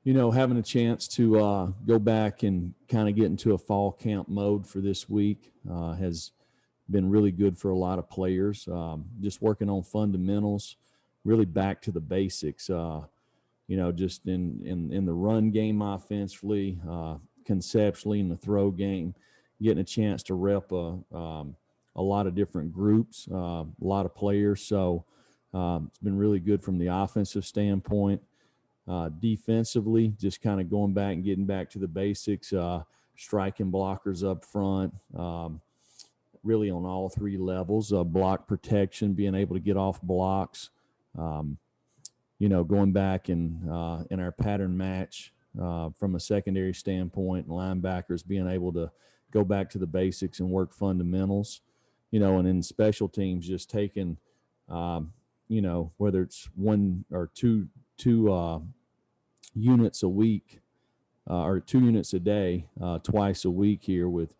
Having a chance to go back and kind of get into a fall camp mode for this week has been really good for a lot of players. Just working on fundamentals, really back to the basics. Just in the run game offensively, conceptually in the throw game, getting a chance to rep a lot of different groups, a lot of players. So it's been really good from the offensive standpoint. Defensively, just kind of going back and getting back to the basics, striking blockers up front, really on all three levels, block protection, being able to get off blocks, going back and in our pattern match from a secondary standpoint, and linebackers being able to go back to the basics and work fundamentals, and in special teams, just taking, whether it's one or two units a week or 2 units a day, twice a week here with,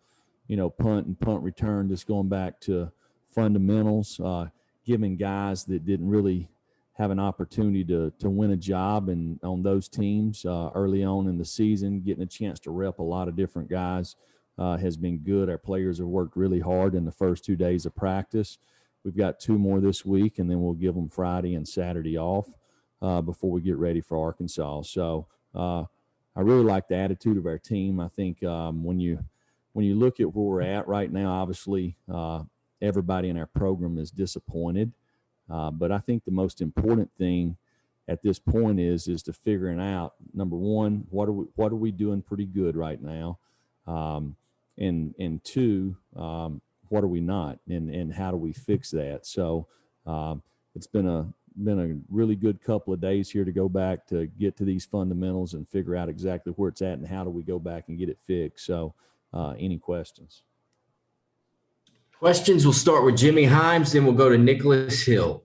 punt and punt return, just going back to fundamentals, giving guys that didn't really have an opportunity to win a job and on those teams early on in the season, getting a chance to rep a lot of different guys has been good. Our players have worked really hard in the first 2 days of practice. We've got 2 more this week, and then we'll give them Friday and Saturday off before we get ready for Arkansas. So I really like the attitude of our team. I think when you look at where we're at right now, obviously everybody in our program is disappointed. But I think the most important thing at this point is to figuring out, number one, what are we doing pretty good right now, and two, what are we not, and how do we fix that? So it's been a really good couple of days here to go back to get to these fundamentals and figure out exactly where it's at and how do we go back and get it fixed. So any questions? Questions, we'll start with Jimmy Himes, then we'll go to Nicholas Hill.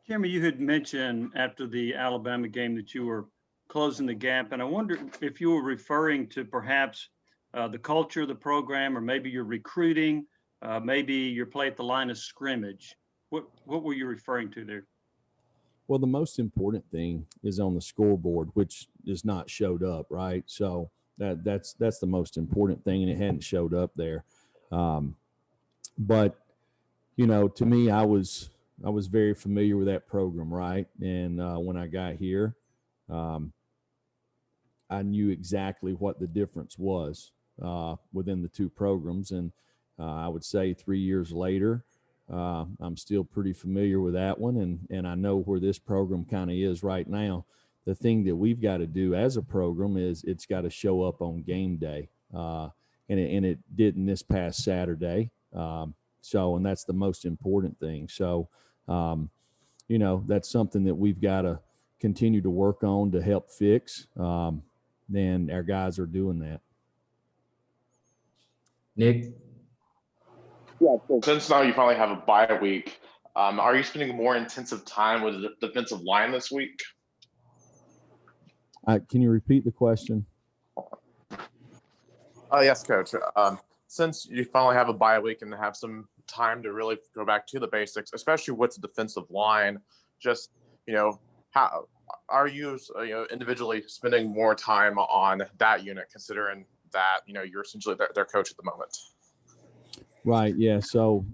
Jimmy, you had mentioned after the Alabama game that you were closing the gap, and I wonder if you were referring to perhaps the culture of the program, or maybe your recruiting, maybe your play at the line of scrimmage. What were you referring to there? Well, the most important thing is on the scoreboard, which is not showed up, right? So that's the most important thing, and it hadn't showed up there. But to me, I was very familiar with that program, right? And when I got here, I knew exactly what the difference was within the two programs. And I would say 3 years later, I'm still pretty familiar with that one. And I know where this program kind of is right now. The thing that we've got to do as a program is it's got to show up on game day. And it didn't this past Saturday. And that's the most important thing. So, that's something that we've got to continue to work on to help fix. And our guys are doing that. Nick? Yeah, so since now you probably have a bye week, are you spending more intensive time with the defensive line this week? Can you repeat the question? Yes, Coach. Since you finally have a bye week and have some time to really go back to the basics, especially with the defensive line, just, how are you, individually spending more time on that unit, considering that, you're essentially their coach at the moment? Right. Yeah. So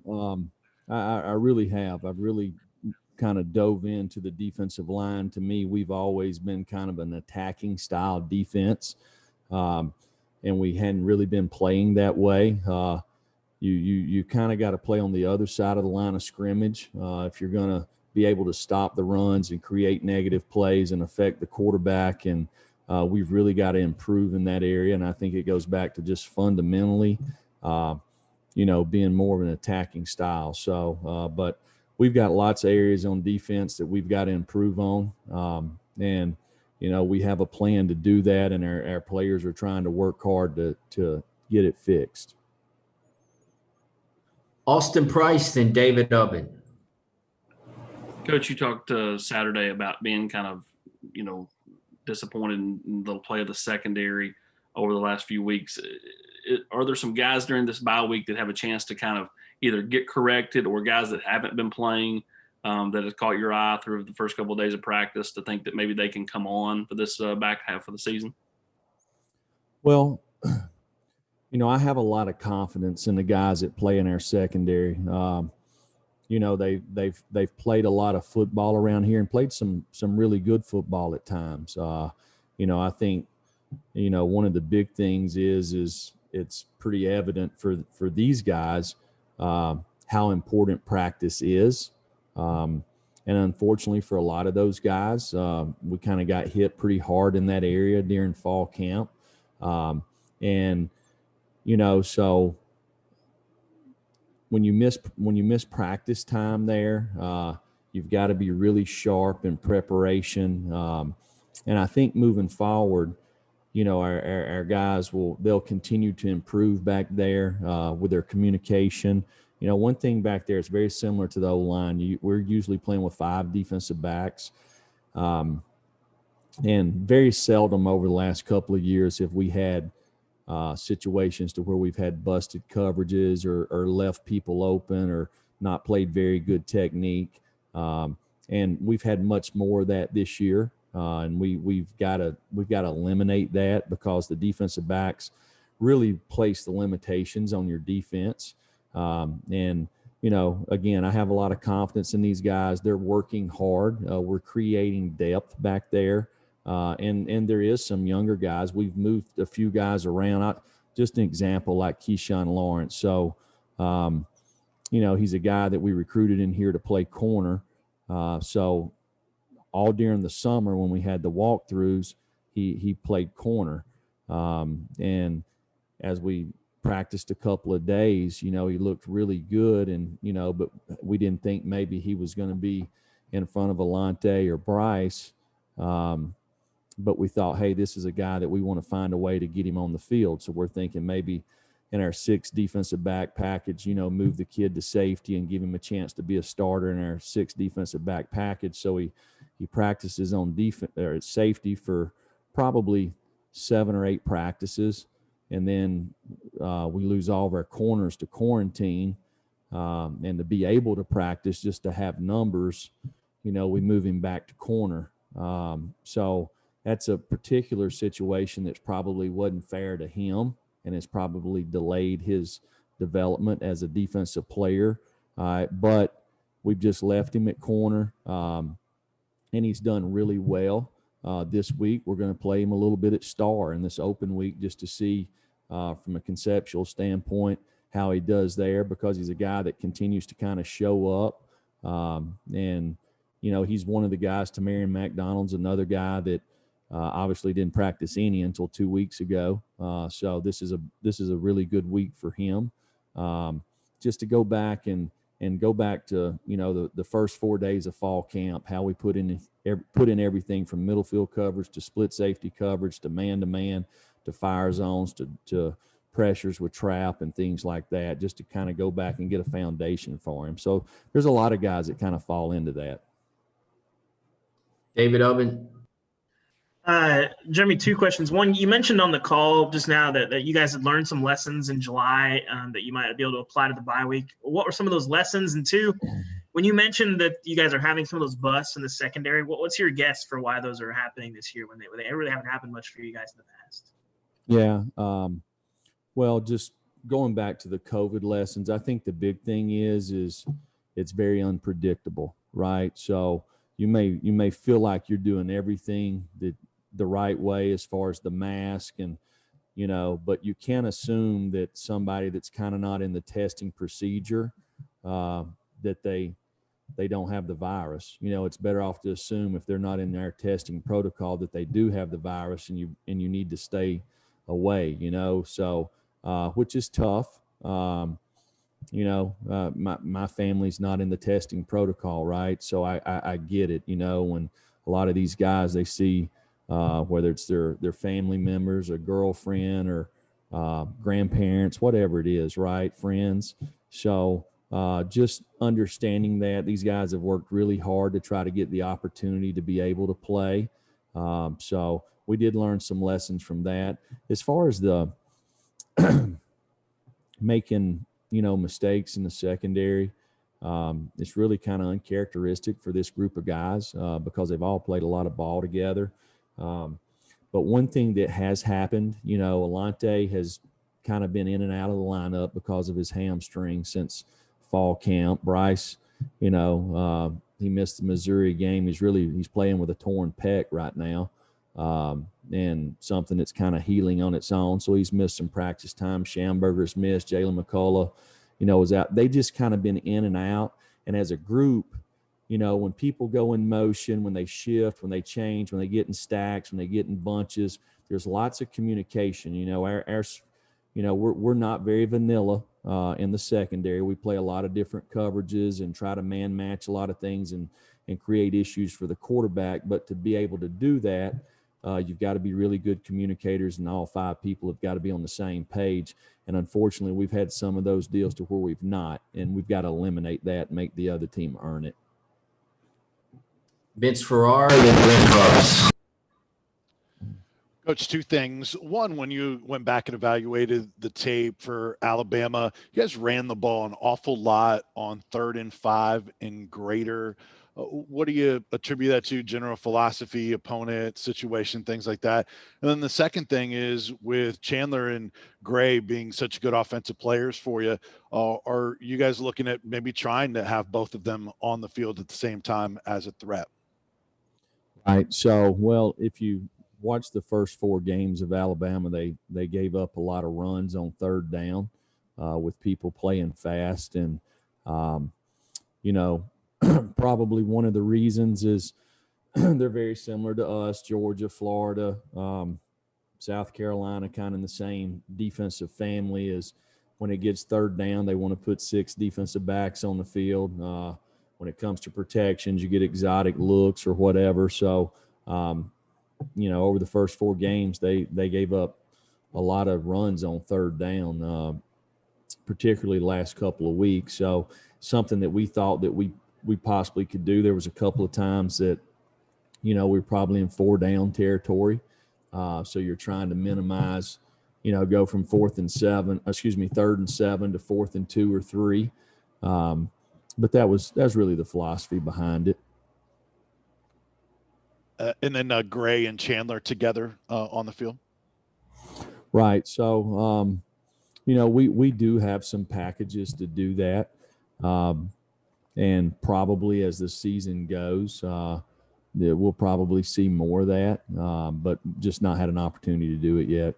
I really have. I've really kind of dove into the defensive line. To me, we've always been kind of an attacking style defense. And we hadn't really been playing that way. You kind of got to play on the other side of the line of scrimmage if you're going to be able to stop the runs and create negative plays and affect the quarterback. And we've really got to improve in that area. And I think it goes back to just fundamentally, being more of an attacking style. So, but we've got lots of areas on defense that we've got to improve on. And we have a plan to do that, and our players are trying to work hard to get it fixed. Austin Price, then David Ubben. Coach, you talked Saturday about being kind of, disappointed in the play of the secondary over the last few weeks. Are there some guys during this bye week that have a chance to kind of either get corrected, or guys that haven't been playing that has caught your eye through the first couple of days of practice to think that maybe they can come on for this back half of the season? Well, I have a lot of confidence in the guys that play in our secondary. They've played a lot of football around here and played some really good football at times. I think one of the big things is it's pretty evident for these guys how important practice is. And unfortunately for a lot of those guys, we kind of got hit pretty hard in that area during fall camp. So when you miss practice time there, you've got to be really sharp in preparation. And I think moving forward, our guys they'll continue to improve back there with their communication. One thing back there is very similar to the O-line. We're usually playing with 5 defensive backs. And very seldom over the last couple of years have we had situations to where we've had busted coverages or left people open or not played very good technique. And we've had much more of that this year. And we've got to eliminate that because the defensive backs really place the limitations on your defense. Again, I have a lot of confidence in these guys. They're working hard. We're creating depth back there. And there is some younger guys. We've moved a few guys around. Just an example, like Keyshawn Lawrence. So, he's a guy that we recruited in here to play corner. So all during the summer when we had the walkthroughs, he played corner. And as we practiced a couple of days, he looked really good. And, but we didn't think maybe he was going to be in front of Alante or Bryce. But we thought, hey, this is a guy that we want to find a way to get him on the field. So we're thinking maybe in our 6 defensive back package, move the kid to safety and give him a chance to be a starter in our 6 defensive back package. So he practices on defense or safety for probably 7 or 8 practices. And then we lose all of our corners to quarantine. And to be able to practice just to have numbers, we move him back to corner. So that's a particular situation that's probably wasn't fair to him, and it's probably delayed his development as a defensive player. But we've just left him at corner, and he's done really well. This week, we're going to play him a little bit at star in this open week just to see from a conceptual standpoint how he does there, because he's a guy that continues to kind of show up. And he's one of the guys. Tamarion McDonald's another guy that obviously didn't practice any until 2 weeks ago. So this is a really good week for him. Just to go back and go back to the first 4 days of fall camp, how we put in everything from middle field coverage to split safety coverage to man to fire zones to pressures with trap and things like that, just to kind of go back and get a foundation for him. So there's a lot of guys that kind of fall into that. David Oven. Jeremy, 2 questions. One, you mentioned on the call just now that you guys had learned some lessons in July that you might be able to apply to the bye week. What were some of those lessons? And 2, when you mentioned that you guys are having some of those busts in the secondary, what's your guess for why those are happening this year when they really haven't happened much for you guys in the past? Yeah. Well, just going back to the COVID lessons, I think the big thing is it's very unpredictable, right? So you may feel like you're doing everything the right way as far as the mask and, but you can't assume that somebody that's kind of not in the testing procedure, that they don't have the virus. It's better off to assume if they're not in our testing protocol that they do have the virus and you need to stay away, so, which is tough. My family's not in the testing protocol, right? So I get it, when a lot of these guys, they see, whether it's their family members, a girlfriend or grandparents, whatever it is, right? Friends. So just understanding that these guys have worked really hard to try to get the opportunity to be able to play. So we did learn some lessons from that. As far as the making, mistakes in the secondary, It's really kind of uncharacteristic for this group of guys because they've all played a lot of ball together. But one thing that has happened, Alante has kind of been in and out of the lineup because of his hamstring since fall camp. Bryce, he missed the Missouri game. He's playing with a torn pec right now, and something that's kind of healing on its own. So he's missed some practice time. Schamberger's missed. Jalen McCullough, was out. They've just kind of been in and out. And as a group, when people go in motion, when they shift, when they change, when they get in stacks, when they get in bunches, there's lots of communication. We're not very vanilla in the secondary. We play a lot of different coverages and try to man match a lot of things and create issues for the quarterback. But to be able to do that, you've got to be really good communicators, and all 5 people have got to be on the same page. And unfortunately, we've had some of those deals to where we've not, and we've got to eliminate that and make the other team earn it. Vince Farrar, then Brent Cross. Coach, 2 things. One, when you went back and evaluated the tape for Alabama, you guys ran the ball an awful lot on 3rd and 5 and greater. What do you attribute that to? General philosophy, opponent, situation, things like that. And then the second thing is, with Chandler and Gray being such good offensive players for you, are you guys looking at maybe trying to have both of them on the field at the same time as a threat? Right. So, well, if you watch the first 4 games of Alabama, they gave up a lot of runs on 3rd down with people playing fast. And, probably one of the reasons is they're very similar to us, Georgia, Florida, South Carolina, kind of in the same defensive family. Is when it gets 3rd down, they want to put 6 defensive backs on the field. When it comes to protections, you get exotic looks or whatever. So, over the first 4 games, they gave up a lot of runs on 3rd down, particularly the last couple of weeks. So something that we thought that we possibly could do. There was a couple of times that, we're probably in 4 down territory. So you're trying to minimize, go from 3rd and 7 to 4th and 2 or 3. But that's really the philosophy behind it. And then Gray and Chandler together on the field. Right. So, we do have some packages to do that. And probably as the season goes, we'll probably see more of that, but just not had an opportunity to do it yet.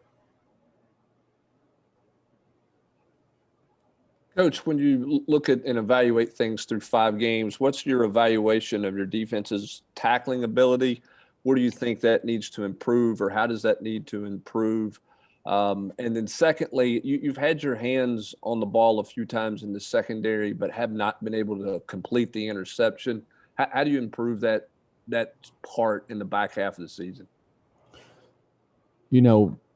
Coach, when you look at and evaluate things through 5 games, what's your evaluation of your defense's tackling ability? Where do you think that needs to improve, or how does that need to improve? And then secondly, you've had your hands on the ball a few times in the secondary, but have not been able to complete the interception. How do you improve that part in the back half of the season?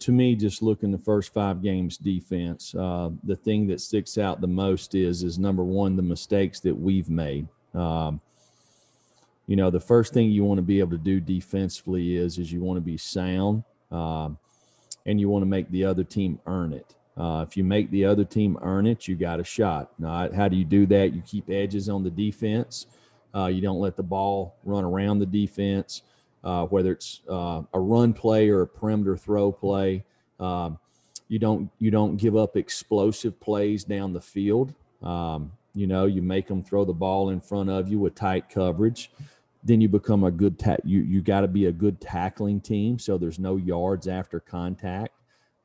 To me, just looking the first 5 games defense, the thing that sticks out the most is number one, the mistakes that we've made. The first thing you want to be able to do defensively is you want to be sound, and you want to make the other team earn it. If you make the other team earn it, you got a shot. How do you do that? You keep edges on the defense. You don't let the ball run around the defense, whether it's a run play or a perimeter throw play. You don't give up explosive plays down the field. You make them throw the ball in front of you with tight coverage. Then you become a good you got to be a good tackling team, so there's no yards after contact.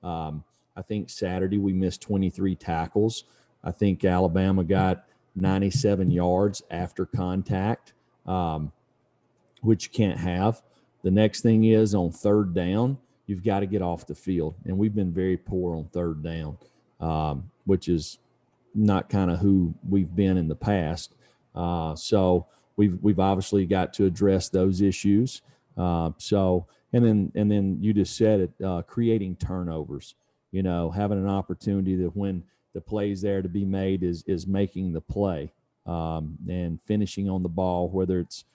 I think Saturday we missed 23 tackles. I think Alabama got 97 yards after contact, which you can't have. The next thing is on 3rd down, you've got to get off the field, and we've been very poor on 3rd down, which is not kind of who we've been in the past. So we've obviously got to address those issues. And then you just said it, creating turnovers, having an opportunity that when the play's there to be made is making the play, and finishing on the ball, whether it's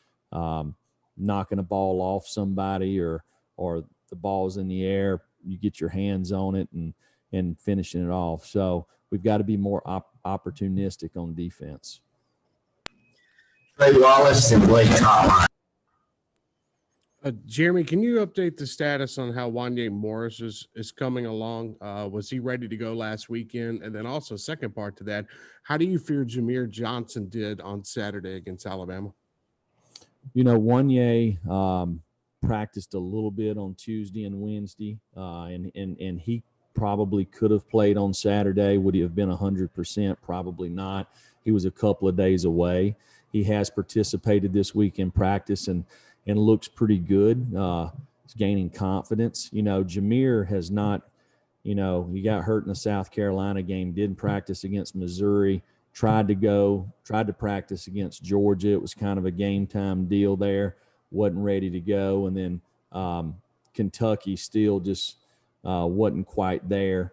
knocking a ball off somebody or the ball's in the air, you get your hands on it and finishing it off. So we've got to be more opportunistic on defense. Trey Wallace and Blake Topline. Jeremy, can you update the status on how Wanye Morris is coming along? Was he ready to go last weekend? And then also, second part to that, how do you feel Jameer Johnson did on Saturday against Alabama? You know, Wanye practiced a little bit on Tuesday and Wednesday, and he probably could have played on Saturday. Would he have been 100%? Probably not. He was a couple of days away. He has participated this week in practice and looks pretty good. He's gaining confidence. You know, Jameer has not, you know, he got hurt in the South Carolina game, didn't practice against Missouri, tried to practice against Georgia. It was kind of a game time deal there, wasn't ready to go. And then Kentucky still just wasn't quite there.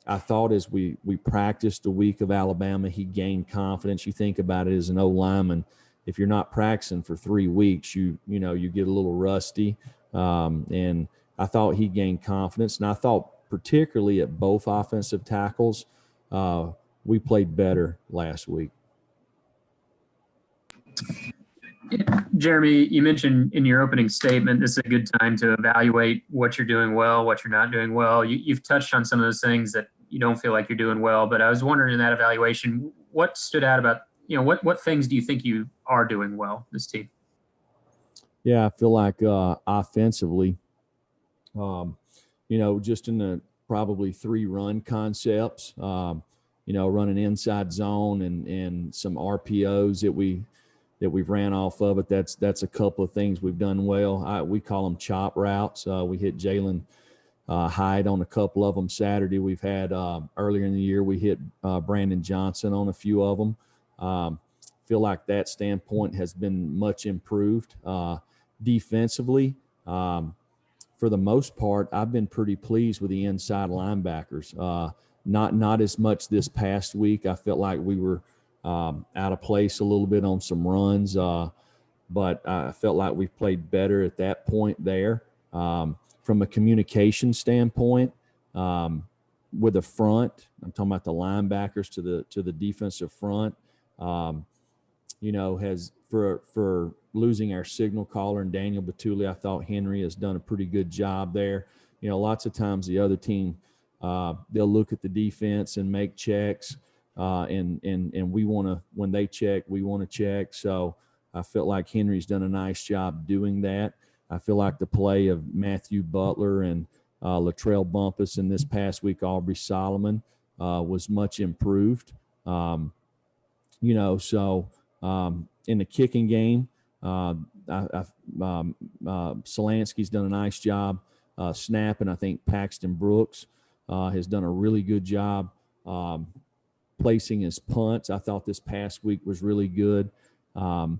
I thought as we practiced the week of Alabama, he gained confidence. You think about it as an O-lineman, if you're not practicing for 3 weeks, you get a little rusty. And I thought he gained confidence. And I thought particularly at both offensive tackles, we played better last week. Jeremy, you mentioned in your opening statement, this is a good time to evaluate what you're doing well, what you're not doing well. You've touched on some of those things that you don't feel like you're doing well, but I was wondering in that evaluation, what stood out about, what things do you think you are doing well, this team? Yeah, I feel like offensively, just in the probably 3 run concepts, running inside zone and some RPOs that we've ran off of it. That's a couple of things we've done well. We call them chop routes. We hit Jalen Hyde on a couple of them Saturday. We've had earlier in the year, we hit Brandon Johnson on a few of them. Feel like that standpoint has been much improved. Defensively, for the most part, I've been pretty pleased with the inside linebackers. Not as much this past week. I felt like we were out of place a little bit on some runs, but I felt like we played better at that point there. From a communication standpoint, with the front, I'm talking about the linebackers to the defensive front. Has for losing our signal caller and Daniel Batuli, I thought Henry has done a pretty good job there. Lots of times the other team, they'll look at the defense and make checks, and we want to, when they check, we want to check. So I felt like Henry's done a nice job doing that. I feel like the play of Matthew Butler and Latrell Bumpus in this past week, Aubrey Solomon, was much improved. In the kicking game, Solansky's done a nice job snapping. I think Paxton Brooks has done a really good job placing his punts. I thought this past week was really good. When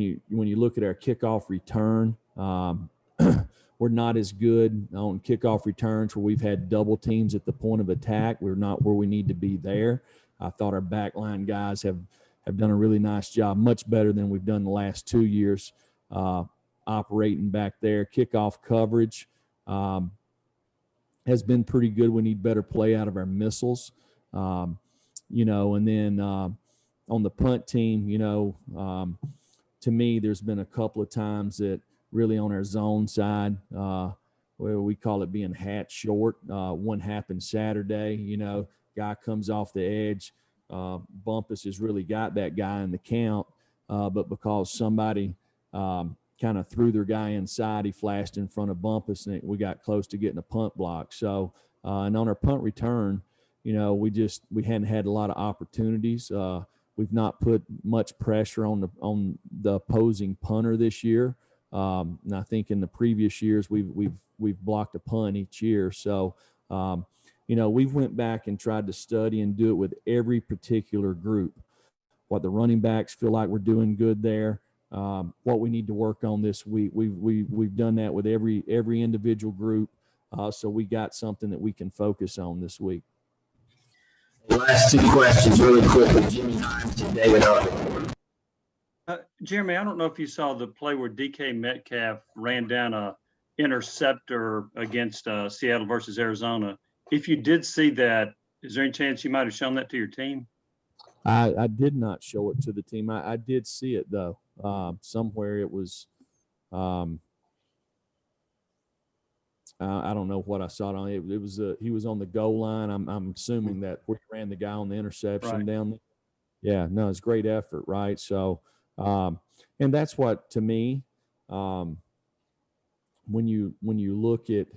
you look at our kickoff return, we're not as good on kickoff returns where we've had double teams at the point of attack. We're not where we need to be there. I thought our backline guys have done a really nice job, much better than we've done the last 2 years operating back there. Kickoff coverage has been pretty good. We need better play out of our missiles, and then on the punt team, to me, there's been a couple of times that really on our zone side, where we call it being hat short. One happened Saturday, guy comes off the edge. Bumpus has really got that guy in the count, but because somebody kind of threw their guy inside, he flashed in front of Bumpus, and we got close to getting a punt block. So, and on our punt return, we hadn't had a lot of opportunities. We've not put much pressure on the opposing punter this year. And I think in the previous years we've blocked a punt each year. So, we've went back and tried to study and do it with every particular group. What the running backs feel like we're doing good there. What we need to work on this week. We've done that with every individual group. So we got something that we can focus on this week. Last 2 questions really quickly. Jimmy Himes and David Owen. Jeremy, I don't know if you saw the play where DK Metcalf ran down a interceptor against Seattle versus Arizona. If you did see that, is there any chance you might have shown that to your team? I did not show it to the team. I did see it though. Somewhere it was. I don't know what I saw it on. It was he was on the goal line. I'm assuming that where he ran the guy on the interception Right. down there. Yeah, no, it's great effort, right? So, and that's what to me, when you look at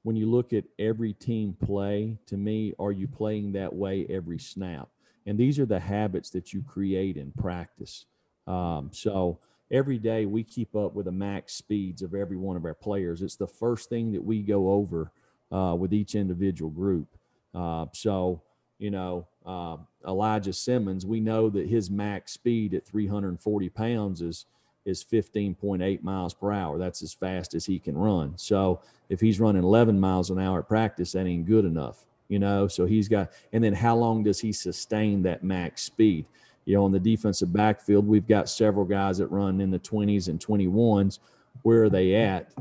when you look at every team play, to me, are you playing that way every snap? And these are the habits that you create in practice. So every day we keep up with the max speeds of every one of our players. It's the first thing that we go over with each individual group. So, Elijah Simmons, we know that his max speed at 340 pounds is 15.8 miles per hour. That's as fast as he can run. So if he's running 11 miles an hour at practice, that ain't good enough, So he's got, and then how long does he sustain that max speed? On the defensive backfield, we've got several guys that run in the 20s and 21s. Where are they at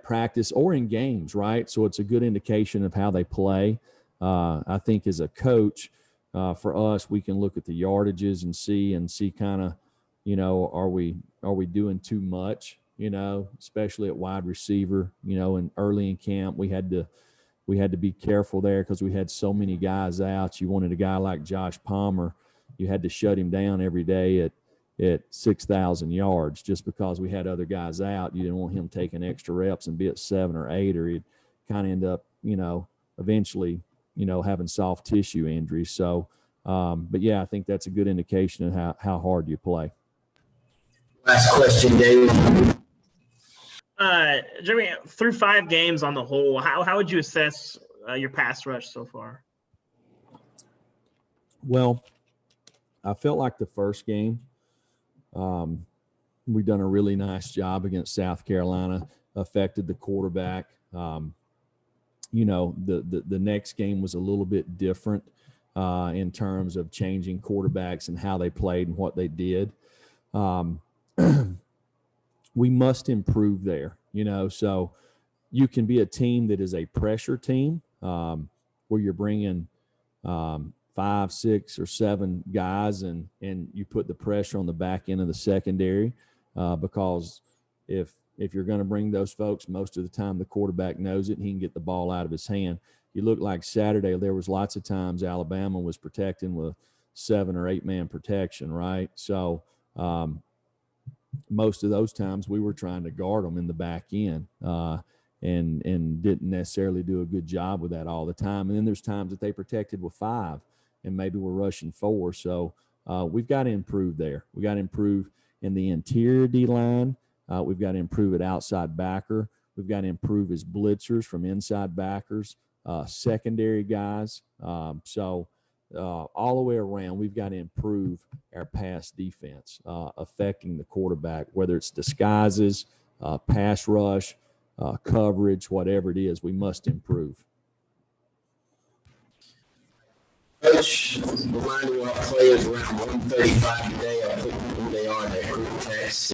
practice or in games, right? So it's a good indication of how they play. I think as a coach, for us, we can look at the yardages and see kind of, are we doing too much, especially at wide receiver, and early in camp, we had to be careful there because we had so many guys out. You wanted a guy like Josh Palmer, you had to shut him down every day at 6,000 yards just because we had other guys out. You didn't want him taking extra reps and be at 7 or 8, or he'd kind of end up, eventually, having soft tissue injuries. So, but yeah, I think that's a good indication of how hard you play. Last question, David. Jeremy, through 5 games on the whole, how would you assess your pass rush so far? Well, I felt like the first game, we done a really nice job against South Carolina, affected the quarterback. The next game was a little bit different in terms of changing quarterbacks and how they played and what they did. We must improve there, so you can be a team that is a pressure team where you're bringing 5, 6, or 7 guys and you put the pressure on the back end of the secondary because if you're going to bring those folks, most of the time the quarterback knows it and he can get the ball out of his hand. You look like Saturday, there was lots of times Alabama was protecting with 7 or 8 man protection, right? So most of those times we were trying to guard them in the back end and didn't necessarily do a good job with that all the time. And then there's times that they protected with 5 and maybe we're rushing 4. So we've got to improve there. We got to improve in the interior D line. We've got to improve at outside backer. We've got to improve as blitzers from inside backers, secondary guys. So all the way around, we've got to improve our pass defense, affecting the quarterback, whether it's disguises, pass rush, coverage, whatever it is, we must improve. Coach, reminding our players around 1:35 today, I'll put who they are in their group text.